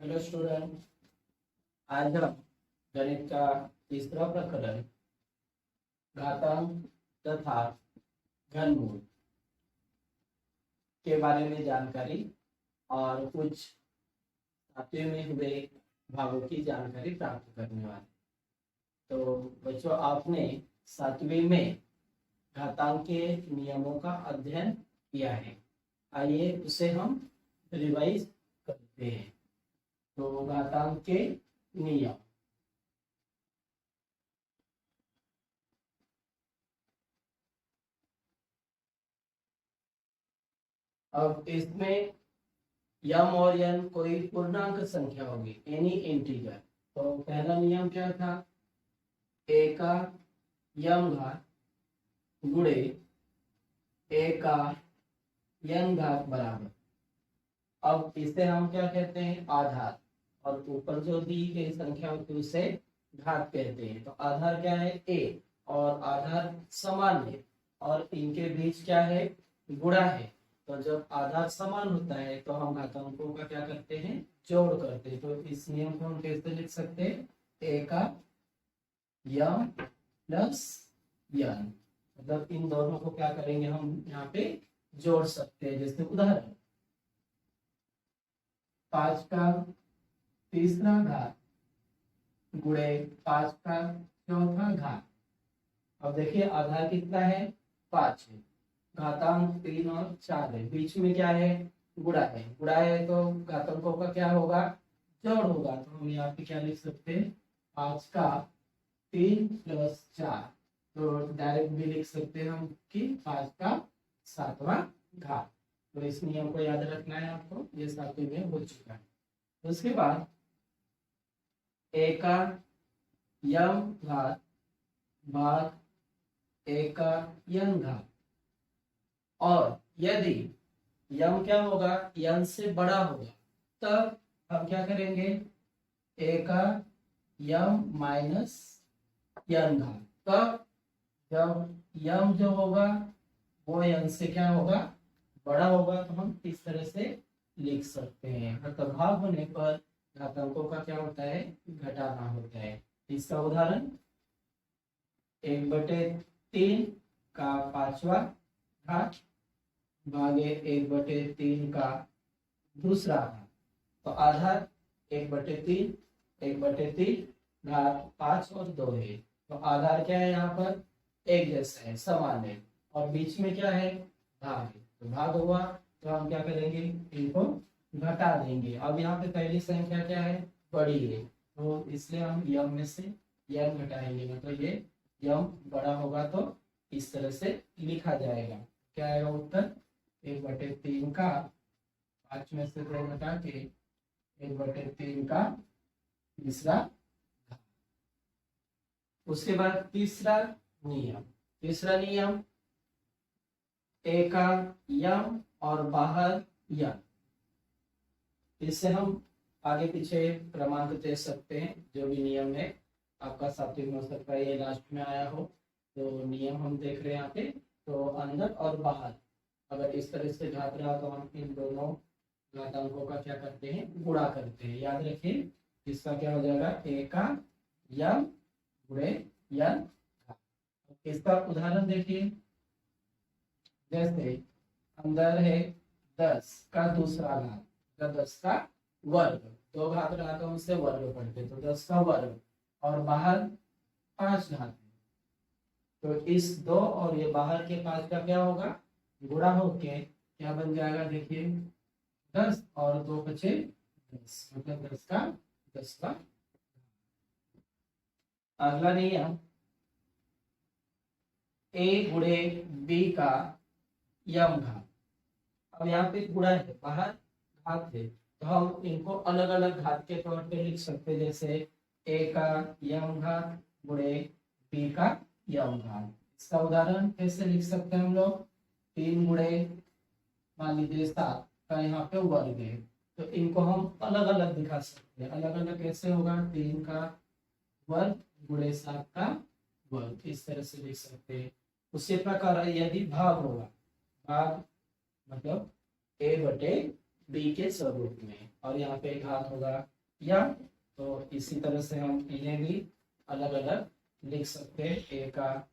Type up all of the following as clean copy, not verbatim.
Hello student. आज हम गणित का तीसरा प्रकरण घातांक तथा घनमूल के बारे में जानकारी और कुछ सातवें में हुए भागों की जानकारी प्राप्त करने वाले। तो बच्चों, आपने सातवें में घातांक के नियमों का अध्ययन किया है। आइए उसे हम रिवाइज करते हैं। तो घातांक के नियम। अब इसमें यम और एन कोई पूर्णांक संख्या होगी, एनी इंटीजर। तो पहला नियम क्या था? ए का यम घात गुणे ए का यन घात बराबर। अब इसे हम क्या कहते हैं? आधार। और ऊपर जो दी गई संख्या होती है उसे घात कहते हैं। तो आधार क्या है? ए। और आधार समान है और इनके बीच क्या है? गुणा है। तो जब आधार समान होता है तो हम घातांकों का क्या करते हैं? जोड़ करते हैं। तो इस नियम को हम कैसे लिख सकते हैं? ए का यम प्लस यन, मतलब इन दोनों को क्या करेंगे? हम यहाँ पे जोड़ सकते हैं। जैसे उदाहरण 5 का तीसरा घात गुणे 5 का चौथा घात। अब देखिए आधार कितना है? 5 है। घातांक 3 और 4 है। बीच में क्या है? गुणा है। गुणा है तो घातांकों का क्या होगा? जोड़ होगा। तो हम यहाँ पे क्या लिख सकते हैं? 5 का 3 प्लस 4। तो डायरेक्ट भी लिख सकते हैं हम कि 5 का 7वां घात। तो इस नियम को याद रखना है आपको। ये 7वें में हो चुका है। उसके बाद ए का यम घात भाग ए का यन घात। और यदि यम क्या होगा? यन से बड़ा होगा, तब हम क्या करेंगे? ए का यम माइनस यन घात। तब जब यम जो होगा वो यन से क्या होगा? बड़ा होगा। तो हम इस तरह से लिख सकते हैं। मतलब भाग होने पर घातांकों का क्या होता है? घटाना होता है। इसका उदाहरण 1/3 का 5वां घात भागे 1/3 का दूसरा घात। तो आधार 1/3 1/3 घात 5 और 2 है। तो आधार क्या है? यहाँ पर एक जैसा है, समान है। और बीच में क्या है? भाग है। तो भाग हुआ तो हम क्या करेंगे? इनको घटा देंगे। अब यहाँ पे पहली संख्या क्या है? बड़ी है। तो इसलिए हम यम में से यम घटाएंगे। मतलब ये यम बड़ा होगा तो इस तरह से लिखा जाएगा। क्या आएगा उत्तर? 1/3 का 5 में से 2 घटा के 1/3 का तीसरा घात। उसके बाद तीसरा नियम ए का यम और बाहर यन। इससे हम आगे पीछे क्रमांक दे सकते हैं। जो भी नियम है आपका सात्विक हो सकता है ये लास्ट में आया हो। तो नियम हम देख रहे हैं यहाँ पे। तो अंदर और बाहर अगर इस तरह से घात रहा तो हम इन दोनों घातांकों का क्या करते हैं? गुणा करते हैं। याद रखिए इसका क्या हो जाएगा? ए का यम गुणे यन। इसका उदाहरण देखिए। जैसे अंदर है 10 का दूसरा घात, तो 10 का वर्ग। 2 घात रहा तो उसे वर्ग पढ़ते, तो 10 का वर्ग। और बाहर 5 घात है। तो इस 2 और ये बाहर के 5 का क्या होगा? गुणा होके क्या बन जाएगा? देखिए 10 और 2 बचे 10, मतलब 10 का। अगला नियम ए गुणे बी का यम घात। अब यहाँ पे गुणा है, बाहर घात है। तो हम इनको अलग अलग घात के तौर पे लिख सकते हैं। जैसे ए का यम घात गुणे बी का यम घात। इसका उदाहरण कैसे लिख सकते हैं हम लोग? 3 गुणे मान लीजिए 7 का यहाँ पे वर्ग है। तो इनको हम अलग अलग दिखा सकते हैं। अलग अलग कैसे होगा? 3 का वर्ग गुणे 7 का वर्ग, इस तरह से लिख सकते हैं। उसी प्रकार यदि भाग होगा, भाग मतलब a/b के स्वरूप में, और यहाँ पे घात होगा यम। तो इसी तरह से हम इन्हें भी अलग अलग लिख सकते हैं, ए का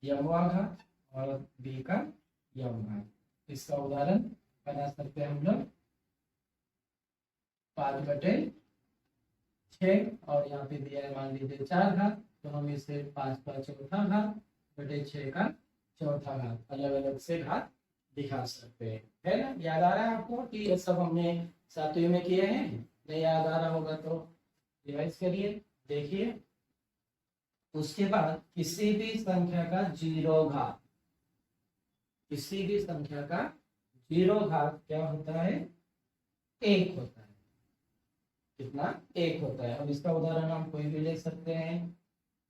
यमवा घात और बी का यम घात। इसका उदाहरण बना सकते हैं हम लोग 5/6 और यहाँ पे दिया है मान लीजिए 4 घात, तो हम इसे 5 का चौथा घात बटे 6 का चौथा घात अलग अलग से घात दिखा सकते हैं। है ना, याद आ रहा है आपको कि ये सब हमने सातवीं में किए हैं? नहीं याद आ रहा होगा तो रिवाइज करिए, देखिए। उसके बाद किसी भी संख्या का 0 घात, किसी भी संख्या का 0 घात क्या होता है? 1 होता है। कितना? 1 होता है। अब इसका उदाहरण हम कोई भी ले सकते हैं,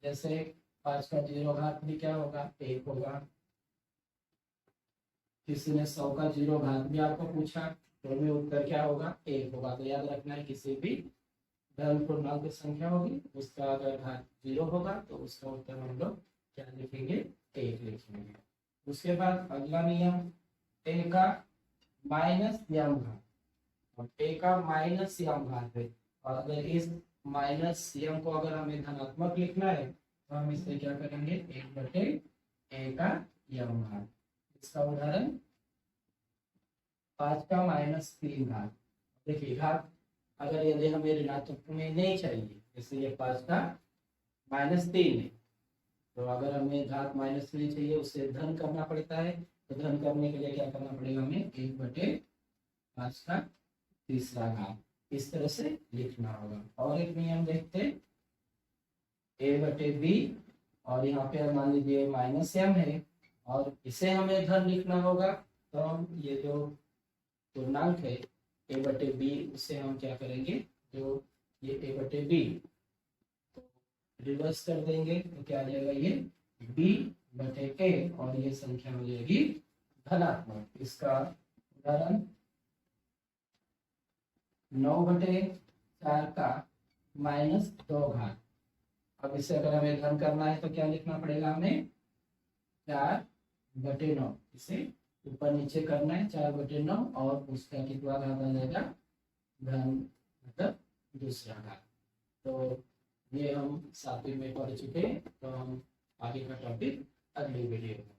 जैसे 5 का 0 घात भी क्या होगा? 1 होगा। किसी ने 100 का 0 घात भी आपको पूछा तो भी उत्तर क्या होगा? 1 होगा। तो याद रखना है, किसी भी धन पूर्णांक संख्या होगी उसका अगर घात 0 होगा तो उसका उत्तर हम लोग क्या लिखेंगे? 1 लिखेंगे। उसके बाद अगला नियम, ए का माइनस यम घात। और ए का माइनस यम घात है, और अगर इस माइनस यम को अगर हमें धनात्मक लिखना है तो हम इसे क्या करेंगे? 1/a का यम घात। इसका उदाहरण 5 का -3 घात। देखिए घात अगर यदि हमें ऋणात्मक में नहीं चाहिए, जैसे ये 5 का -3 है, तो अगर हमें घात -3 चाहिए उसे धन करना पड़ता है। तो धन करने के लिए क्या करना पड़ेगा? हमें 1/5 का तीसरा घात इस तरह से लिखना होगा। और एक नियम देखते हैं, a/b और यहाँ पे मान लीजिए -m है और इसे हमें धन लिखना होगा, तो हम ये जो पूर्णांक है a/b उसे हम क्या करेंगे? जो ये a/b तो रिवर्स कर देंगे तो क्या आ जाएगा? ये b/a और ये संख्या हो जाएगी धनात्मक। इसका उदाहरण 9/4 का -2 घात। अब इसे अगर हमें धन करना है तो क्या लिखना पड़ेगा? हमें 4/9, इसे ऊपर नीचे करना है 4/9 और उसका कितना घात आ जाएगा? धन, मतलब दूसरा घात। तो ये हम सातवीं में पढ़ चुके हैं। तो हम आगे का टॉपिक अगली वीडियो में